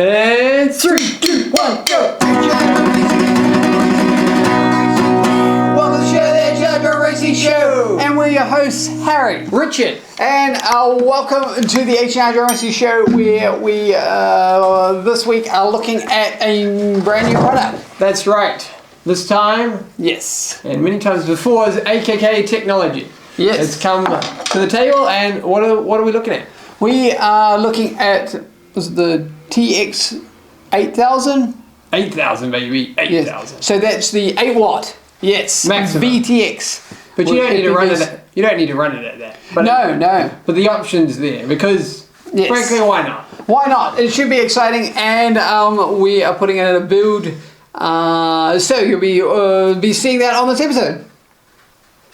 And 3, 2, 1, go! Welcome to the show, the AKK Racing Show! And we're your hosts, Harry, Richard, and welcome to the AKK Racing Show, where we this week are looking at a brand new product. That's right. This time, yes, and many times before, is AKK Technology. Yes. It's come to the table, and what are we looking at? We are looking at the TX8000. 8,000, baby, 8,000. Yes. So that's the 8 watt. Yes. Maximum. VTX. But you don't need to run it. You don't need to run it at that. But no. But the option's there because, yes, frankly, why not? Why not? It should be exciting, and we are putting it in a build. So you'll be seeing that on this episode.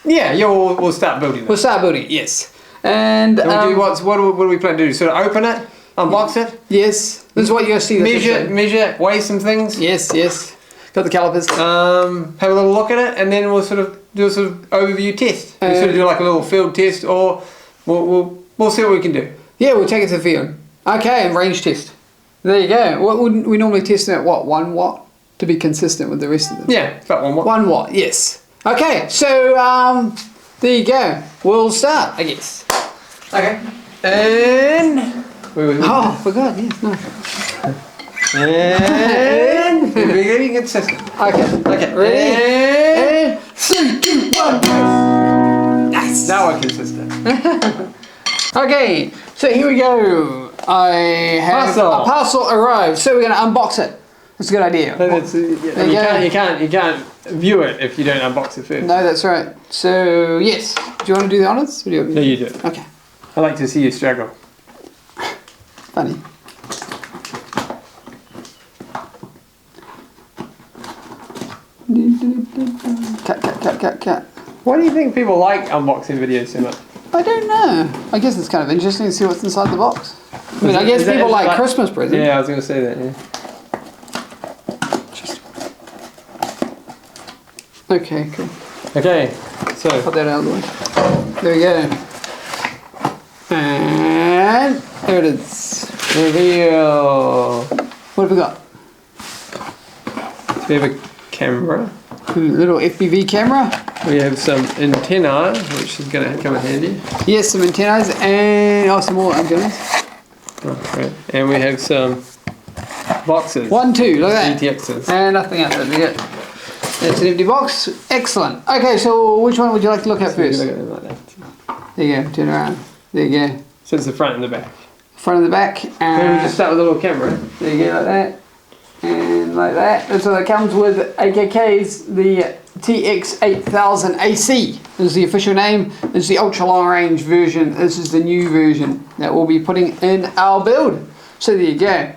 Yeah, we'll start building. We'll start building. Yes. And what do we plan to do? Sort of open it, unbox it. Yes. This is what you're going to see. Measure, weigh some things. Yes. Got the calipers. Have a little look at it, and then we'll sort of do a sort of overview test. We'll sort of do like a little field test, or we'll see what we can do. Yeah, we'll take it to the field. Okay, and range test. There you go. What would we normally test at? What, 1 watt to be consistent with the rest of them? Yeah, about 1 watt. 1 watt. Yes. Okay, so there you go. We'll start, I guess. Okay. And oh, I forgot. Yes, no. And we're getting consistent. Okay. Ready? And 3, 2, 1. Nice. Now we're consistent. Okay, so here we go. I have a parcel arrived, so we're going to unbox it. That's a good idea. You can't view it if you don't unbox it first. No, that's right. So yes, do you want to do the honors? No, you do it. Okay. I like to see you struggle. Funny. Cut. Why do you think people like unboxing videos so much? I don't know. I guess it's kind of interesting to see what's inside the box. I mean, I guess people like Christmas presents. Yeah, I was going to say that, yeah. Okay, cool. Okay, so put that out of the way. There we go. And there it is. Reveal. What have we got? So we have a camera. A little FPV camera. We have some antenna, which is going to come in handy. Yes, some antennas and some more antennas. Oh, right. And we have some boxes. 1, 2, look at that. VTXs. And nothing else. There we go. That's an empty box. Excellent. Okay, so which one would you like to look at first? Look at them like that. There you go. Turn around. There you go. So it's the front and the back. Front and the back. And we just start with a little camera. There you go, like that. And like that. And so that comes with AKK's the TX8000AC. This is the official name. This is the ultra long range version. This is the new version that we'll be putting in our build. So there you go.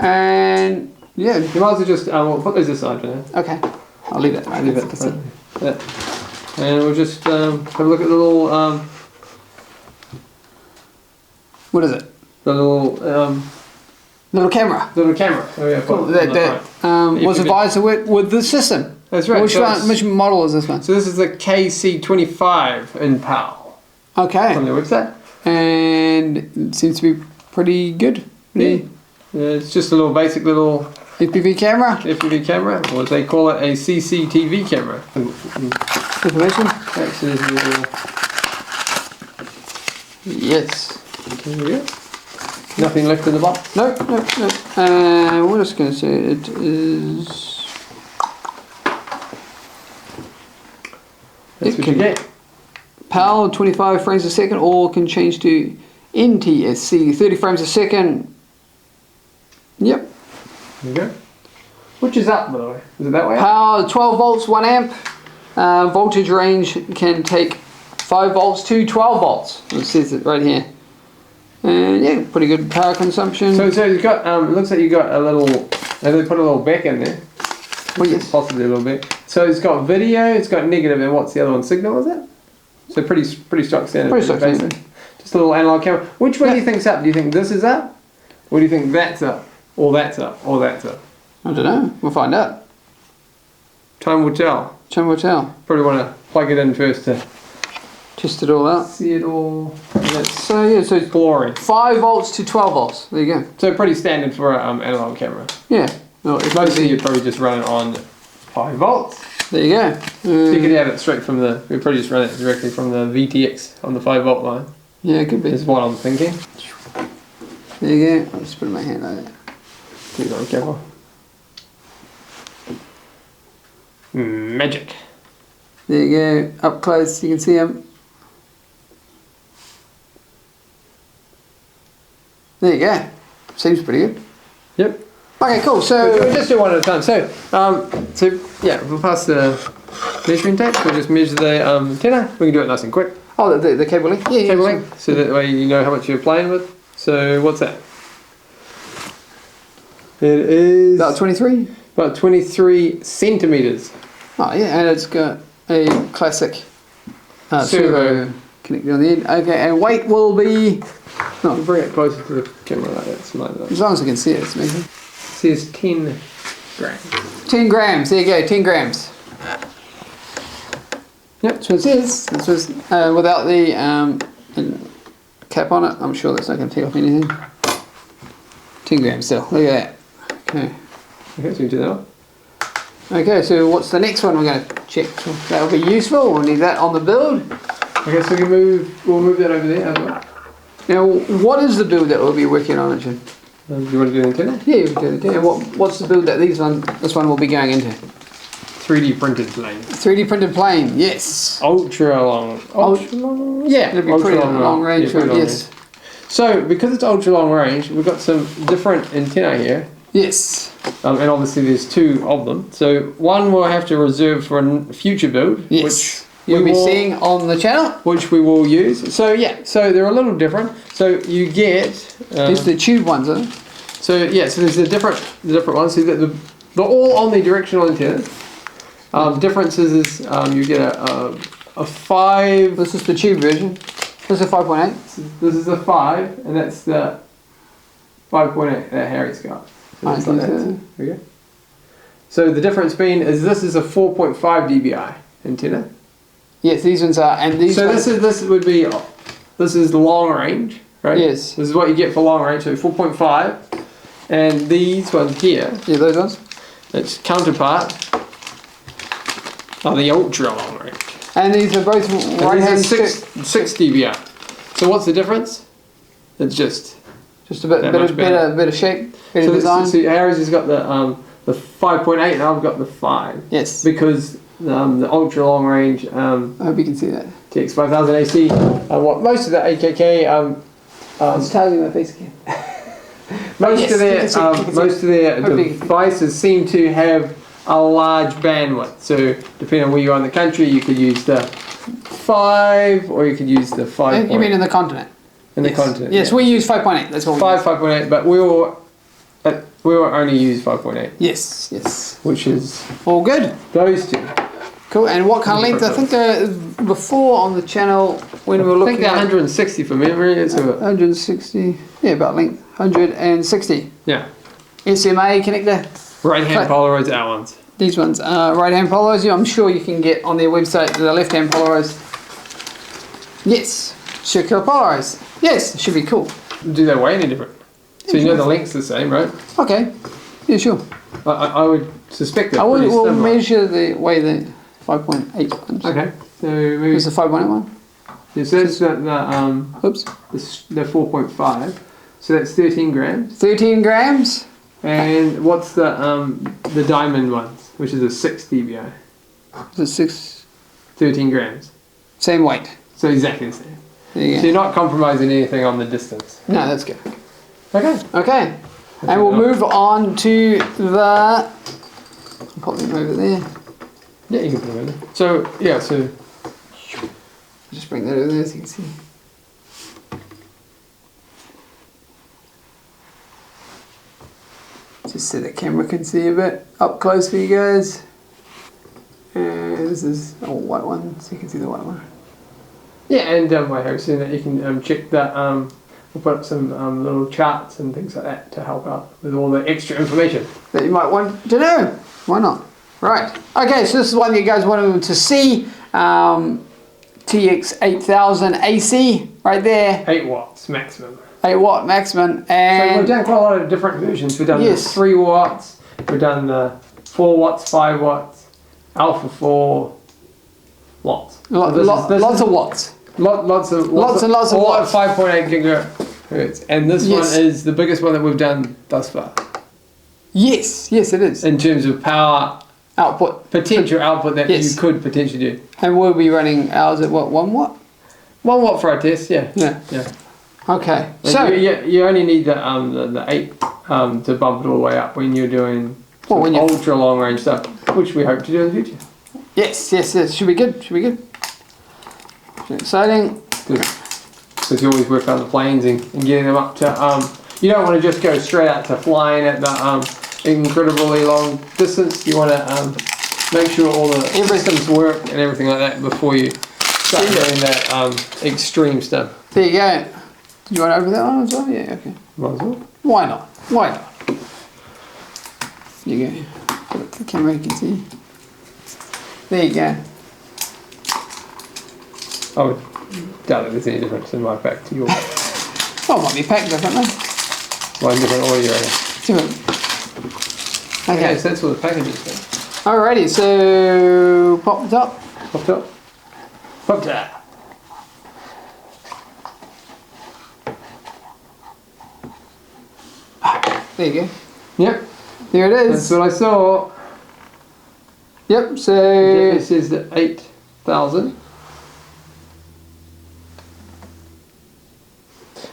And yeah, you might as well just we'll put those aside for now. Okay. I'll leave it. I'll leave it. Yeah. And we'll just have a look at the little. What is it? The little camera. Little camera. Oh yeah. Cool. That was advised to work with this system. That's right. Which model is this one? So this is the KC25 in PAL. Okay. On their website. And it seems to be pretty good. Yeah. It's just a little basic little FPV camera. FPV camera, or they call it a CCTV camera. Information. Yes. There we go. Nothing left in the box? No. What else can I say? It is. That's what you get. PAL 25 frames a second, or can change to NTSC 30 frames a second. Yep. There you go. Which is up, by the way? Is it that way? Power 12 volts, 1 amp. Voltage range can take 5 volts to 12 volts. It says it right here. And yeah, pretty good power consumption. So you've got, it looks like you got a little, they put a little back in there. Well, yes. Possibly a little bit. So it's got video, it's got negative, and what's the other one? Signal, is it? So pretty stock standard. Pretty stock standard. Just a little analog camera. Which one do you think's up? Do you think this is up? Or do you think that's up? Or that's up? Or that's up? I don't know. We'll find out. Time will tell. Time will tell. Probably want to plug it in first to Test it all out. See it all. So yeah, so glory. 5 volts to 12 volts. There you go. So pretty standard for an analog camera. Yeah. Well, mostly you'd probably just run it on 5 volts. There you go. So you could have it straight from the. We probably just run it directly from the VTX on the 5 volt line. Yeah, it could be. Is what I'm thinking. There you go. I'll just put it in my hand like that. Keep on careful. Magic. There you go. Up close, you can see them. There you go. Seems pretty good. Yep. Okay, cool. So we'll just do one at a time. So yeah, we'll pass the measuring tape. We'll just measure the antenna. We can do it nice and quick. Oh, the cable length? Yeah, cable length. So that way you know how much you're playing with. So what's that? It is about 23. About 23 centimeters. Oh yeah, and it's got a classic servo connected on the end. Okay, and weight will be. No, bring it closer to the camera like that. As long as I can see it, it's amazing. It says 10 grams. 10 grams. There you go. 10 grams. Yep, that's what it says. This was without the cap on it. I'm sure that's not going to take off anything. 10 grams still. Look at that. Okay. Okay, so you do that one. Okay, so what's the next one we're going to check? That will be useful. We'll need that on the build. Okay, so we'll move that over there as well. Now, what is the build that we'll be working on, Richard? Do you want to do the antenna? Yeah, we can do the antenna. What's the build that this one will be going into? 3D printed plane. 3D printed plane, yes. Ultra long. Yeah, it'll be pretty long range. Yeah, yes. So, because it's ultra long range, we've got some different antenna here. Yes. And obviously there's 2 of them. So one we'll have to reserve for a future build. Yes. Which you'll be seeing on the channel. Which we will use. So yeah, so they're a little different. So you get... These are the tube ones, aren't they? So yeah, so there's the different ones. So they're all omnidirectional antennas. Differences is you get a 5... This is the tube version. This is a 5.8. This is the 5, and that's the 5.8 that Harry's got. So like that. There we go. So the difference being is this is a 4.5 dBi antenna. Yes, these ones are, and these. So this is long range, right? Yes. This is what you get for long range. So 4.5, and these ones here. Yeah, those ones. Its counterpart are the ultra long range. And these are both right hand 6 dBi. So what's the difference? It's just a better shape, better design. So Harry's has got the 5.8 and I've got the 5. Yes. Because the ultra long range I hope you can see that. TX8000AC, what most of the AKK it's targeting my face again. most of their devices seem to have a large bandwidth. So depending on where you are in the country, you could use the 5 or you could use the 5. You mean in the continent? In the continent. Yes, we use 5.8. That's what we 5.8, but we will only use 5.8. Yes. Which is all good. Those 2. Cool. And what kind of length? I think before on the channel when we were looking at 160 for memory. It's 160. Yeah, about length. 160. Yeah. SMA connector. Right hand polarized out ones. These ones are right hand polarized. I'm sure you can get on their website the left hand polarized. Yes. Circular polarized. Yes, it should be cool. Do they weigh any different? So you know the length's the same, right? Okay. Yeah, sure. I would suspect that. We'll measure the 5.8 ones. Okay. So maybe it's the 5.8 one. It says that the 4.5. So that's 13 grams. 13 grams. And what's the diamond ones, which is a 6 dBi? It's a 13 grams. Same weight. So exactly the same. There you go. So you're not compromising anything on the distance. No, that's good. Okay. And we'll move on to the... I'll pop them over there. Yeah, you can put them over there. So, yeah, so... Just bring that over there so you can see. Just so the camera can see a bit up close for you guys. And this is a white one, so you can see the white one. Yeah, and by Harry saying that you can check that. We'll put up some little charts and things like that to help out with all the extra information that you might want to know. Why not? Right. Okay, so this is one you guys wanted to see. TX8000AC right there. 8 watts maximum. 8 watt maximum. And so we've done quite a lot of different versions. We've done the 3 watts, we've done the 4 watts, 5 watts, alpha 4, lots. Lots of watts. Lots of watts. 5.8 gigahertz. And this one is the biggest one that we've done thus far. Yes, yes it is. In terms of power output. Potential output that you could potentially do. And we'll be running ours at what, 1 watt? 1 watt for our test, yeah. Yeah. Okay. And so you only need the 8 to bump it all the way up when you're doing ultra long range stuff, which we hope to do in the future. Yes, yes, yes. Should be good. Should be good. Exciting. Good. Because you always work on the planes and getting them up to you don't want to just go straight out to flying at the incredibly long distance. You want to make sure all the systems work and everything like that before you start doing that extreme stuff. There you go. Do you want to open that one as well? Yeah, okay. Might as well. Why not? Why not? There you go. Put the camera you can see. There you go. I would doubt that there's any difference in my pack to yours. Well, it might be packed differently. One different audio. Different. Okay, so that's what the package is. Alrighty, so pop the top. Pop top. Pop top. There you go. Yep. There it is. That's what I saw. Yep, so... This is the 8000.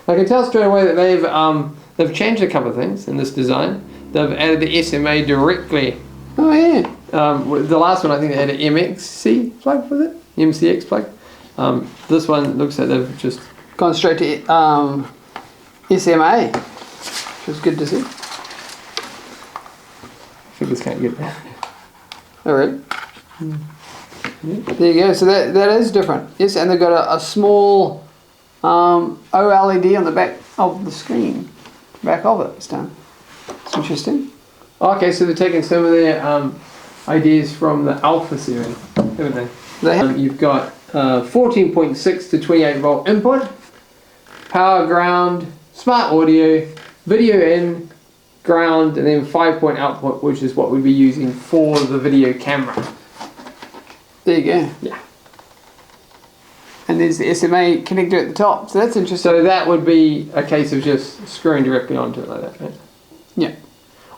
I can tell straight away that they've changed a couple of things in this design. They've added the SMA directly. Oh yeah. The last one I think they had an MXC plug with it, MCX plug. This one looks like they've just gone straight to SMA, which is good to see. Figures can't get that. Alright. There you go. So that is different. Yes, and they've got a small OLED on the back of the screen, back of it this time. It's interesting. Okay, so they're taking some of their ideas from the Alpha series, haven't they? You've got 14.6 to 28 volt input, power ground, smart audio, video in, ground, and then 5-point output, which is what we'd be using for the video camera. There you go. Yeah. And there's the SMA connector at the top, so that's interesting. So that would be a case of just screwing directly onto it like that, right? Yeah.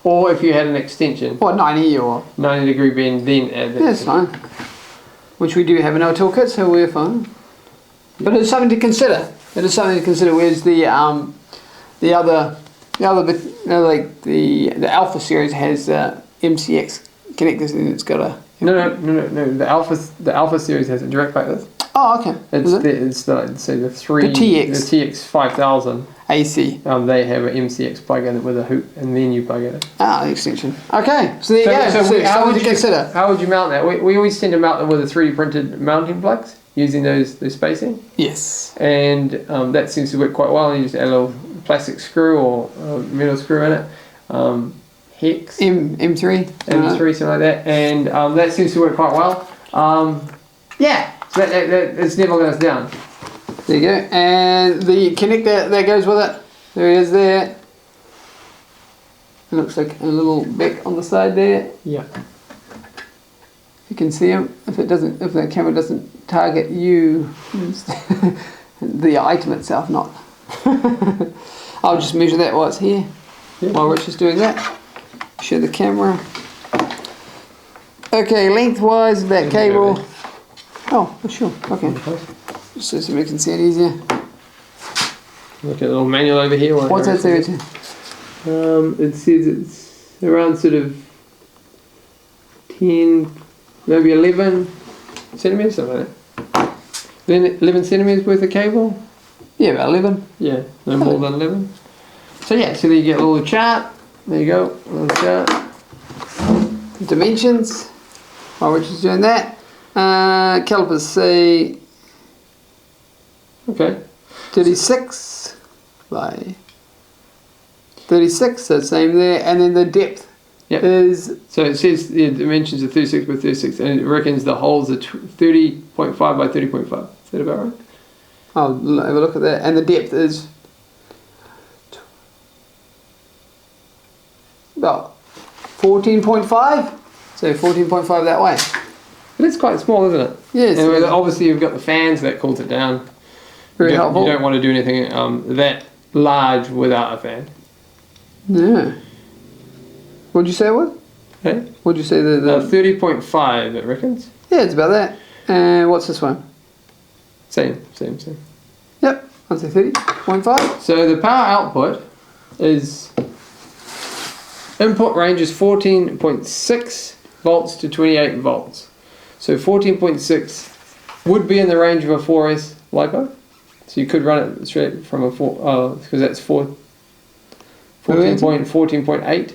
Or if you had an extension. Or 90 or... 90 degree bend, then add that. That's fine. Which we do have in our toolkit, so we're fine. But it's something to consider. It is something to consider. Whereas the other bit, like the Alpha series has MCX connectors, and it's got a... No. The Alpha series has a direct like this. Oh, okay. The TX5000 AC. They have an MCX plug-in with a hoop, and then you plug it in. Ah, the extension. Okay, so there you go. So how would you consider? How would you mount that? We always tend to mount them with a 3D printed mounting plugs using those spacing. Yes. And that seems to work quite well. And you just add a little plastic screw or metal screw in it. Hex. M3. M3, something like that. And that seems to work quite well. Yeah. So it's never let us down. There you go. And the connector that goes with it, there he is there. It looks like a little beck on the side there. Yeah. You can see him. If the camera doesn't target you, the item itself, not. I'll just measure that while it's here. Yeah. While Rich is doing that. Show the camera. Okay, lengthwise of that cable. Oh, sure. Okay. Just so we can see it easier. Look at the little manual over here. What's that say? It says it's around sort of 10, maybe 11 centimeters, something like that. Then 11 centimeters worth of cable. Yeah, about 11. Yeah, no more than 11. So yeah, so there you get a little chart. There you go, a little chart. Dimensions. While Richard's doing that. Calipers say 36 by 36, so same there, and then the depth is... So it says the dimensions are 36 by 36, and it reckons the holes are 30.5 by 30.5. Is that about right? I'll have a look at that. And the depth is about 14.5. So 14.5 that way. But it's quite small, isn't it? Yes. And obviously you've got the fans that cools it down. Very helpful. You don't want to do anything that large without a fan. No. What'd you say it was? Hey? What'd you say the 30.5 it reckons. Yeah, it's about that. And what's this one? Same. Yep, I'd say 30.5. So the power output is input range is 14.6 volts to 28 volts. So 14.6 would be in the range of a 4S LiPo. So you could run it straight from a because that's 14.8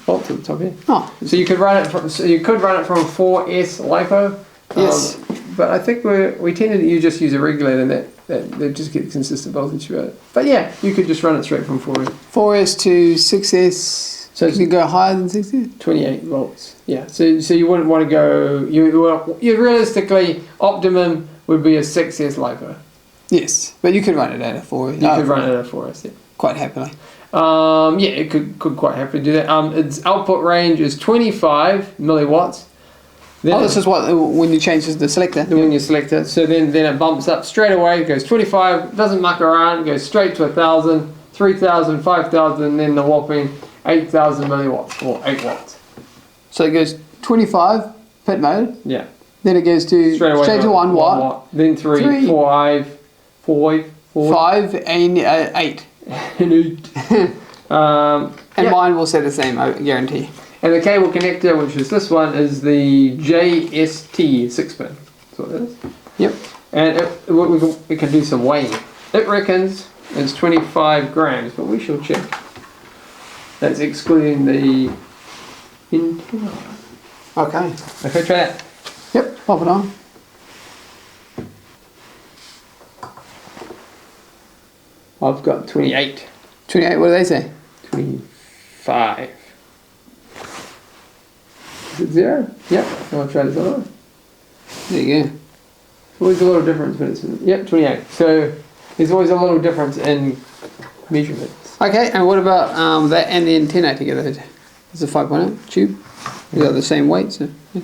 volts at the top here. Oh. So you could run it from a 4S LiPo. Yes. But I think we tended to just use a regulator and that just gets consistent voltage throughout it. But yeah, you could just run it straight from 4S. 4S to 6S. So you can go higher than 6S? 28 volts. Yeah. So you wouldn't want to go. You realistically optimum would be a 6S LiPo. Yes, but you could run it at a 4S. You could run it at a 4S. Yeah. Quite happily. Yeah, it could quite happily do that. Its output range is 25 milliwatts. Then this is what when you change the selector. When you select it, so then it bumps up straight away. It goes 25, doesn't muck around, goes straight to 1,000, 3,000, 5,000, and then the whopping 8,000 milliwatts or 8 watts. So it goes 25 pit mode. Yeah. Then it goes to straight to 1 watt. Then 3, 5, 5 and 8. And 8. And mine will say the same, I guarantee. And the cable connector, which is this one, is the JST 6-pin. That's what it is. Yep. And we can do some weighing. It reckons it's 25 grams, but we shall check. That's excluding the antenna. Okay. Okay, try that. Yep, pop it on. I've got 28. 28, what do they say? 25. Is it 0? Yep. I want to try this other one. There you go. Always a little difference when it's yep, 28. So there's always a little difference in measurements. Okay, and what about that and the antenna together? It's a 5.0 tube. They've got the same weight, so yeah.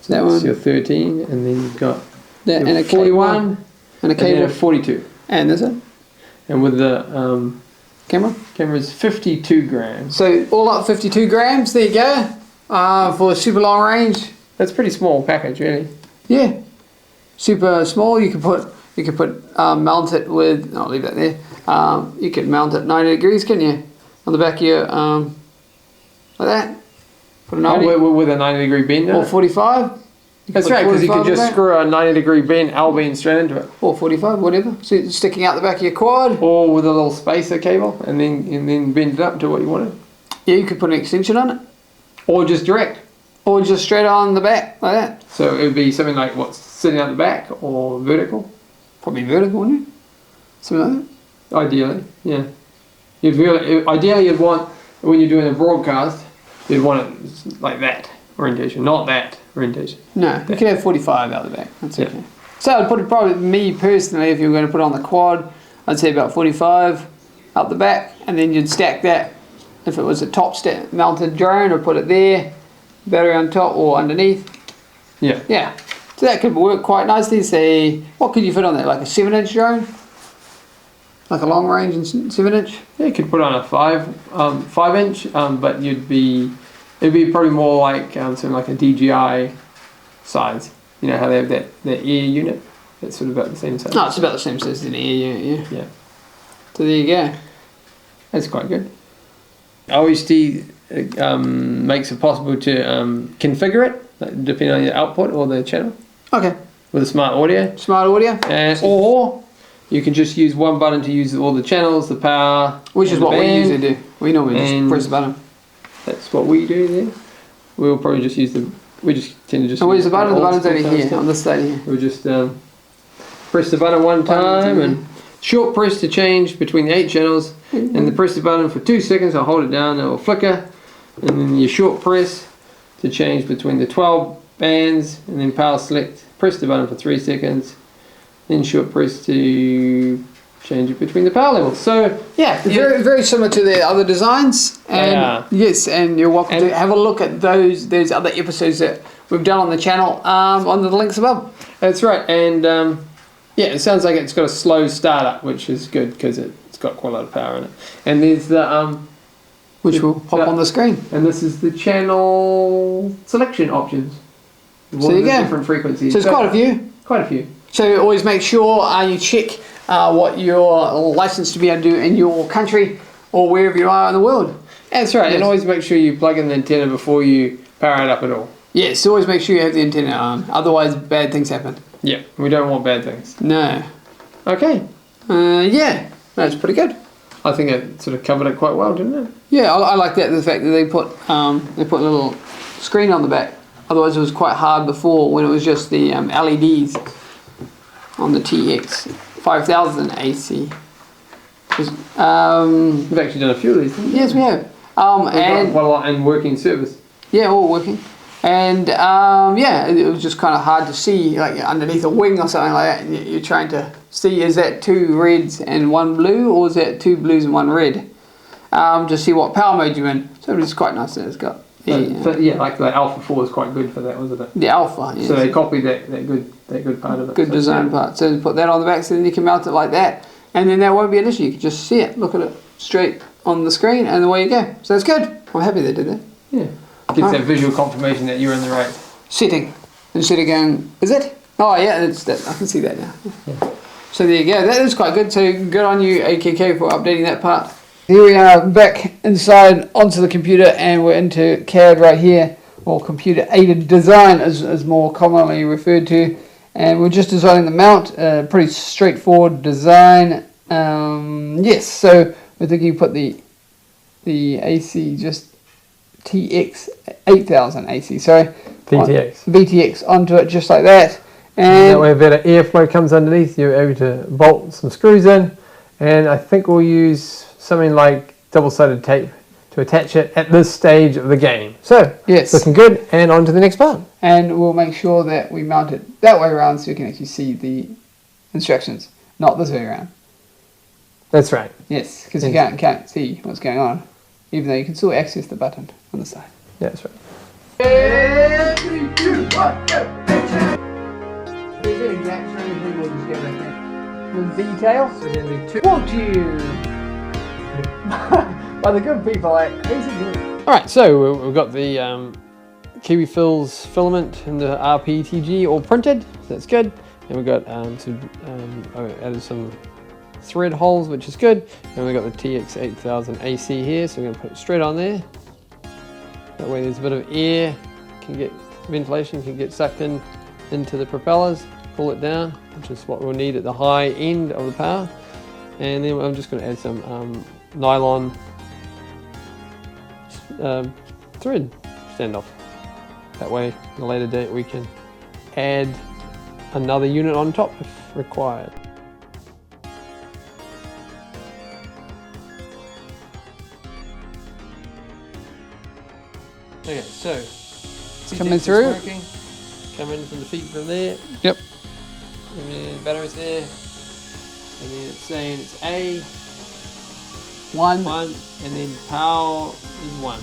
So that one. Your 13, and then you've got that and a 41 and a cable. And a 42. And this one. And with the camera's 52 grams. So all up 52 grams. There you go. For super long range. That's a pretty small package, really. Yeah. Super small. You could put mount it with. I'll leave that there. You could mount it 90 degrees, couldn't you? On the back of your like that. Put a 90 with a 90 degree bend. Or 45. That's right, because you could just screw a 90 degree bend, L beam straight into it. Or 45, whatever. So it's sticking out the back of your quad. Or with a little spacer cable, and then bend it up to what you wanted. Yeah, you could put an extension on it. Or just direct. Or just straight on the back, like that. So it would be something like what's sitting out the back, or vertical. Probably vertical, wouldn't you? Something like that. Ideally, yeah. Ideally, you'd want, when you're doing a broadcast, you'd want it like that orientation, not that orientation. No, you could have 45 out the back. That's okay. So I'd put it probably, me personally, if you were going to put it on the quad, I'd say about 45 out the back, and then you'd stack that. If it was a top mounted drone, or put it there, battery on top or underneath. Yeah. Yeah. So that could work quite nicely. Say, what could you fit on there? Like a 7-inch drone? Like a long range and 7-inch? Yeah, you could put on a 5-inch, but it'd be probably more like something like a DJI size. You know how they have that ear unit? That's sort of about the same size. No, it's about the same size as an ear unit, yeah. Yeah. So there you go. That's quite good. OST makes it possible to configure it, depending on your output or the channel. Okay. With a smart audio. Smart audio. Or you can just use one button to use all the channels, the power. Which is what we usually do. We normally just press the button. That's what we do there. We'll probably just use we just tend to just. And where's the button? The button's over here, on this side here. We'll just press the button one time and short press to change between the 8 channels, and then press the button for 2 seconds. I'll hold it down, it will flicker, and then you short press to change between the 12 bands, and then power select. Press the button for 3 seconds, then short press to change it between the power levels. So yeah, very, very similar to the other designs. And yes, and you're welcome to have a look at those other episodes that we've done on the channel on the links above. That's right, and yeah, it sounds like it's got a slow startup, which is good because it's got quite a lot of power in it. And there's the which will pop on the screen. And this is the channel selection options. So there you go. Different frequencies. So it's quite a few. Quite a few. So always make sure you check what you're licensed to be able to do in your country or wherever you are in the world. That's right, and always make sure you plug in the antenna before you power it up at all. Yes, always make sure you have the antenna on, otherwise bad things happen. Yeah, we don't want bad things. No. Okay. Yeah, that's pretty good. I think it sort of covered it quite well, didn't it? Yeah, I like that, the fact that they put a little screen on the back. Otherwise it was quite hard before when it was just the LEDs on the TX8000AC. We've actually done a few of these, haven't we? Yes, we have. And quite a lot in working service. Yeah, all working. And yeah, it was just kind of hard to see, like underneath a wing or something like that. You're trying to see, is that 2 reds and 1 blue, or is that 2 blues and 1 red? To see what power mode you're in. So it's quite nice that it's got. Yeah, like the Alpha 4 is quite good for that, wasn't it? The Alpha, yes. So they copied that good part of it. Good design part. So put that on the back, so then you can mount it like that, and then that won't be an issue. You can just see it, look at it straight on the screen, and away you go. So that's good. I'm happy they did that. Yeah. Gives that visual confirmation that you're in the right setting. Instead of going, is it? Oh yeah, it's that. I can see that now. Yeah. So there you go. That is quite good. So good on you, AKK, for updating that part. Here we are back inside onto the computer, and we're into CAD right here, or computer aided design as more commonly referred to. And we're just designing the mount. Pretty straightforward design. Yes. So we're thinking you put the AC just TX8000AC, sorry. VTX onto it just like that. And that way a bit of airflow comes underneath, you're able to bolt some screws in, and I think we'll use something like double-sided tape to attach it at this stage of the game. So, yes, looking good, and on to the next part. And we'll make sure that we mount it that way around so you can actually see the instructions, not this way around. That's right. Yes, because you can't see what's going on, even though you can still access the button on the side. Yeah, that's right. 3, 2, 1, go! With detail, brought to you by the good people at KC. Alright, so we've got the Kiwi Fills filament and the RPTG all printed, so that's good. And we've got added some thread holes, which is good. And we've got the TX8000AC here, so we're going to put it straight on there. That way there's a bit of air, ventilation can get sucked into the propellers, pull it down, which is what we'll need at the high end of the power. And then I'm just going to add some nylon thread standoff. That way at a later date we can add another unit on top if required. Okay, so coming through. Working. Coming from the feet from there. Yep. And then the battery's there. And then it's saying it's A. 1. And then power is 1.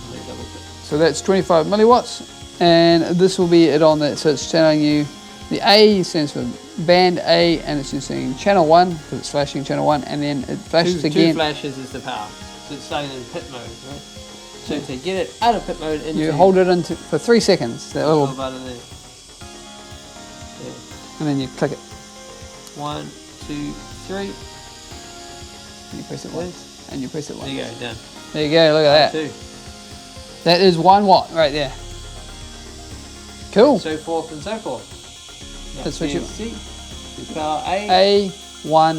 So that's 25 milliwatts. And this will be it on that. So it's telling you the A stands for band A, and it's just saying channel 1 because it's flashing channel 1, and then it flashes again. 2 flashes is the power. So it's starting in pit mode, right? So to get it out of pit mode, you hold it for 3 seconds. That little button there. Yeah. And then you click it. 1, 2, 3. And you press it once. And you press it once. There you go, done. There you go, look at that. 2. That is 1 watt right there. Cool. And so forth and so forth. Now let's switch it. Power A. 1.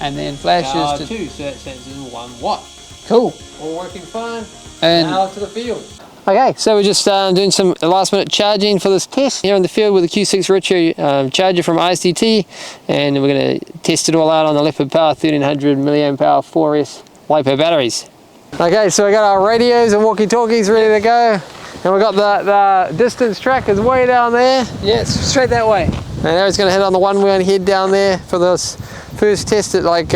And then flashes power to 2, so that stands in 1 watt. Cool. All working fine. And now to the field. Okay, so we're just doing some last minute charging for this test here in the field with the Q6 Retro charger from ISDT, and we're going to test it all out on the Leopard Power 1300 milliamp hour 4S LiPo batteries. Okay, so we got our radios and walkie-talkies ready to go, and we got the distance track is way down there. Yes, straight that way. now he's going to hit on the 1 we're going to head down there for this first test at like,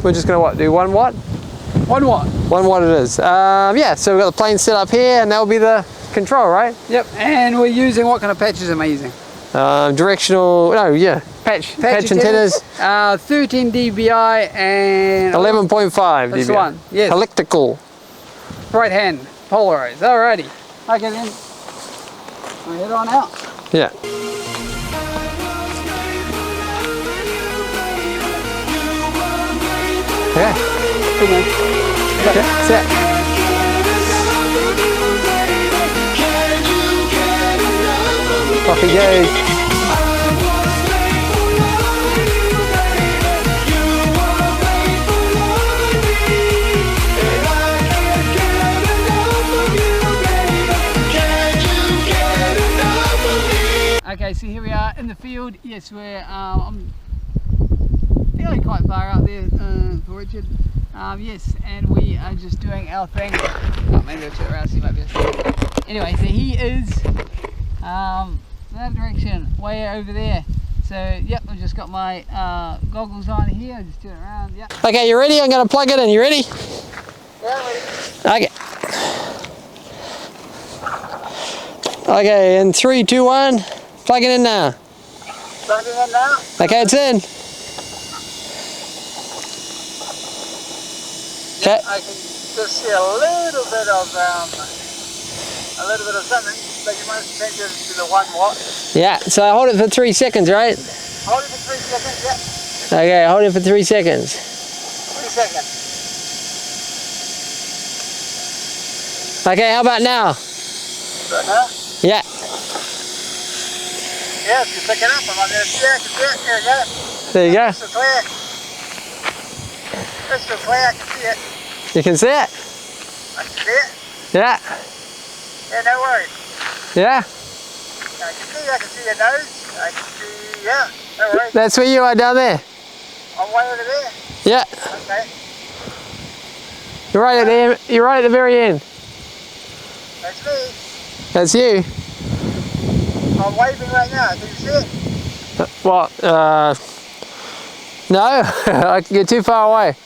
we're just going to do 1 watt? 1 watt. 1 watt it is. Yeah, so we've got the plane set up here and that'll be the control, right? Yep, and we're using, what kind of patches am I using? Directional, no, yeah, patch antennas. 13 dBi and 11.5 dBi. That's the one, yes. Elliptical. Right hand, polarized, alrighty. Okay then, I'll head on out. Yeah. Okay. Good man. Okay, set. Off he goes. Okay, so here we are in the field. Yes, we're I'm feeling quite far out there for Richard. Yes, and we are just doing our thing. Oh, maybe I'll turn around so you might be able to see. Anyway, so he is that direction, way over there. So, yep, I've just got my goggles on here. I'll just turn it around. Yep. Okay, you ready? I'm going to plug it in. You ready? Yeah, ready. Okay. Okay, in 3, 2, 1. Plug it in now. Plug it in now? Okay, it's in. Okay. I can just see a little bit of something, but you must change it to the 1 watt. Yeah, so hold it for 3 seconds, right? Hold it for 3 seconds, yeah. Okay, hold it for 3 seconds. 3 seconds. Okay, how about now? Right now? Yeah. Yeah, if you pick it up, I'm on there. Yeah, there you go. There you go. Crystal clear. Crystal clear, I can see it. You can see it? I can see it. Yeah. Yeah, no worries. Yeah. I can see your nose. I can see, yeah, no worries. That's where you are down there. I'm way over there. Yeah. Okay. You're right at the end, you're right at the very end. That's me. That's you. I'm waving right now. Can you see it? What? No, you're too far away.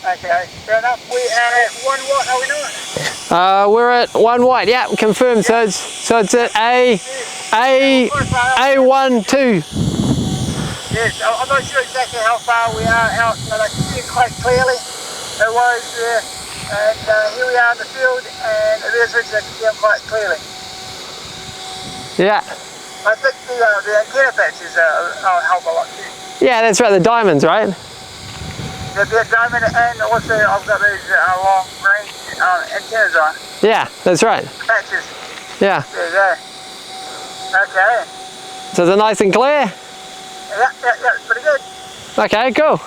Okay, fair enough. We are at 1 watt, are we not? We're at 1 watt. Yeah, confirmed. Yeah. So it's at A12. Yes, I'm not sure exactly how far we are out, but I can see it quite clearly. No worries there. And here we are in the field, and there's Richard. I can see him quite clearly. Yeah. I think the antenna patches help a lot too. Yeah, that's right. The diamonds, right? The diamond, and also I've got those long range antennas on. Yeah, that's right. Patches. Yeah. There you go. Okay. So is it nice and clear? Yeah, it's pretty good. Okay, cool.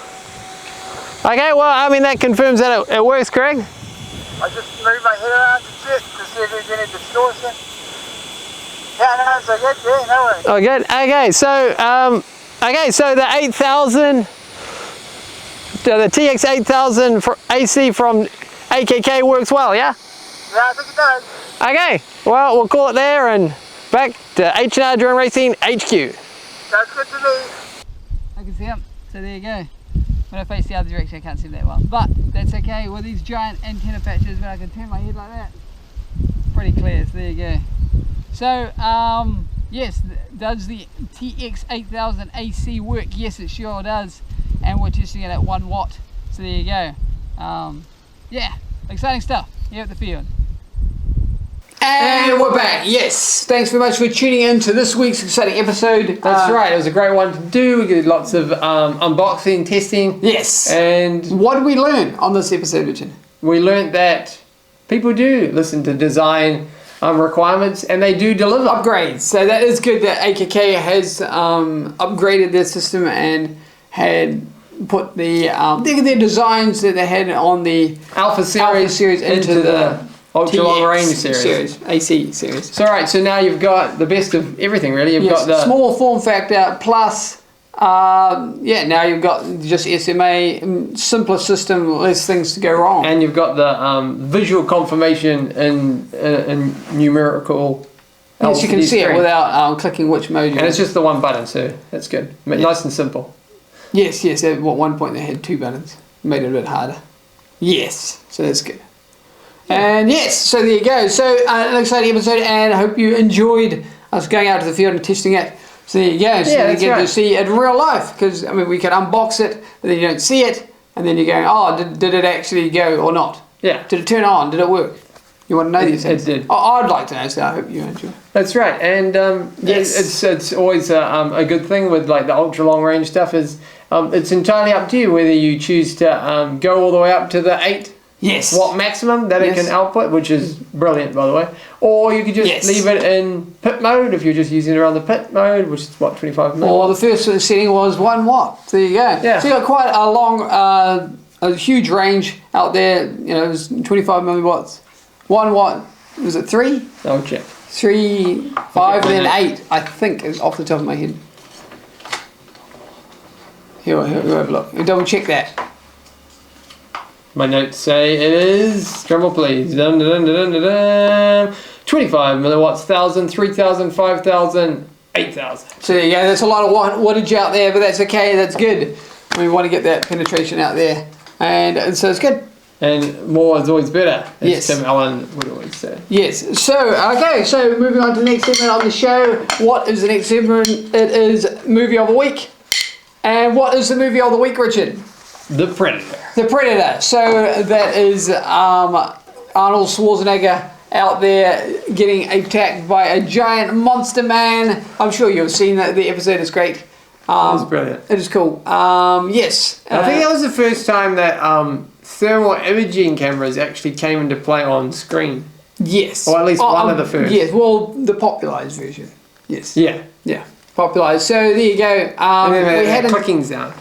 Okay, well, I mean, that confirms that it works, Craig. I just moved my head around to check to see if there's any distortion. Yeah, no, so good, yeah, no worries. Oh, good. Okay, so the 8000, the TX8000AC from AKK works well, yeah? Yeah, I think it does. Okay, well, we'll call it there and back to H&R Drone Racing HQ. Sounds good to me. I can see him, so there you go. When I face the other direction I can't see that well, but that's okay with these giant antenna patches. When I can turn my head like that, pretty clear, so there you go. So yes, does the TX8000AC work? Yes, it sure does, and we're testing it at 1 watt, so there you go. Yeah, exciting stuff here at the field. And we're back, yes. Thanks very much for tuning in to this week's exciting episode. That's right, it was a great one to do. We did lots of unboxing, testing. Yes. And what did we learn on this episode, Richard? We learned that people do listen to design requirements, and they do deliver. Upgrades. So that is good that AKK has upgraded their system and had put their designs that they had on the Alpha series into the ultra long range series, AC series. So right, so now you've got the best of everything, really. You've got the small form factor plus, now you've got just SMA, simpler system, less things to go wrong. And you've got the visual confirmation in numerical Yes, you can see it without clicking which mode you're in. And it's just the one button, so that's good. Nice and simple. Yes, yes. At one point they had 2 buttons. Made it a bit harder. Yes, so that's good. And yes, so there you go. So an exciting episode, and I hope you enjoyed us going out to the field and testing it. So there you go. So you get to see it in real life, because I mean we can unbox it, but then you don't see it, and then you're going, oh, did it actually go or not? Yeah. Did it turn on? Did it work? You want to know these things? It did. I'd like to know, so I hope you enjoy. That's right, and yes, it's always a good thing with like the ultra long range stuff is it's entirely up to you whether you choose to go all the way up to the 8 watt maximum that it can output, which is brilliant by the way, or you could just leave it in pit mode if you're just using it around the pit mode, which is what, 25 milliwatts. Or the first setting was 1 watt. There you go. Yeah. So you got quite a long, a huge range out there. You know, it was 25 milliwatts. 1 watt. Was it 3? I'll check. 3, 5, and then 8. I think is off the top of my head. Here, have a look. Double check that. My notes say it is, drumroll please, 25 milliwatts, 1,000, 3,000, 5,000, 8,000. So there you go, that's a lot of wattage out there, but that's okay, that's good. We want to get that penetration out there, and so it's good. And more is always better, as yes. Tim Allen would always say. Yes, so, okay, so moving on to the next segment of the show. What is the next segment? It is Movie of the Week. And what is the Movie of the Week, Richard? The Predator. The Predator. So that is Arnold Schwarzenegger out there getting attacked by a giant monster man. I'm sure you've seen that. The episode is great. It's brilliant. It is cool. Yes. I think that was the first time that thermal imaging cameras actually came into play on screen. Yes. Or at least one of the first. Yes, well, the popularized version. Yes. Yeah. Yeah. Popularized. So there you go. We had a clicking sound.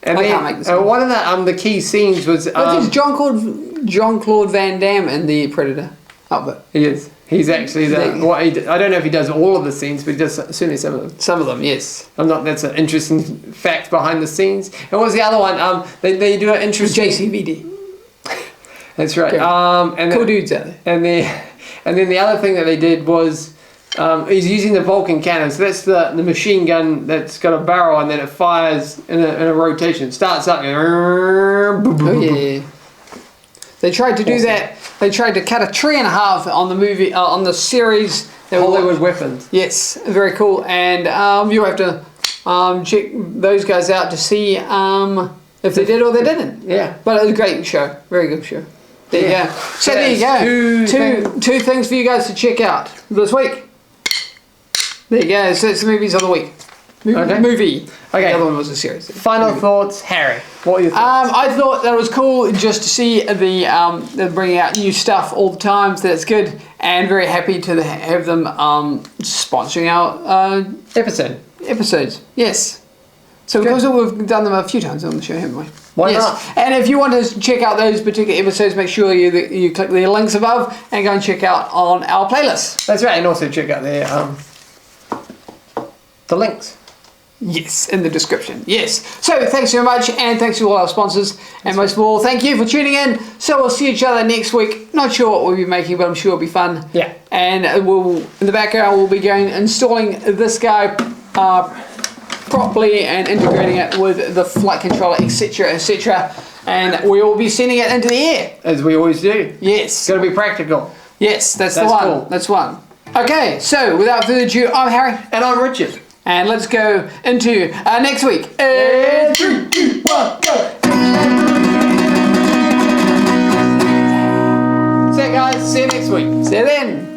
And I can't make this one of the key scenes was is Jean-Claude Van Damme in the Predator outfit. He is. He's actually I don't know if he does all of the scenes, but he does certainly some of them. Some of them, yes. That's an interesting fact behind the scenes. And what was the other one? They do an interesting JCVD. That's right. Okay. And cool dudes out there. And then the other thing that they did was he's using the Vulcan cannon. So that's the machine gun that's got a barrel and then it fires in a rotation. It starts up. Oh yeah. They tried to do that. They tried to cut a tree in half on the movie, on the series. Hollywood Weapons. Yes, very cool. And you'll have to check those guys out to see if they did or they didn't. Yeah. But it was a great show. Very good show. There you go. So there you go. Two things for you guys to check out this week. There you go. So it's the movies of the week. Movie. Okay. The other one was a series. Final thoughts, Harry. What are your thoughts? I thought that was cool just to see they're bringing out new stuff all the time, so that's good. And very happy to have them sponsoring our episodes. Yes. So because we've done them a few times on the show, haven't we? Why not? And if you want to check out those particular episodes, make sure you click the links above and go and check out on our playlist. That's right, and also check out the links. Yes, in the description. Yes. So thanks very much, and thanks to all our sponsors, and most of all, thank you for tuning in. So we'll see each other next week. Not sure what we'll be making, but I'm sure it'll be fun. Yeah. And in the background, we'll be installing this guy properly and integrating it with the flight controller, etc., etc. And we will be sending it into the air, as we always do. Yes. It's got to be practical. Yes, that's the one. Cool. That's one. Okay. So without further ado, I'm Harry, and I'm Richard. And let's go into next week. 3, 2, 1, go! So guys, see you next week. See you then.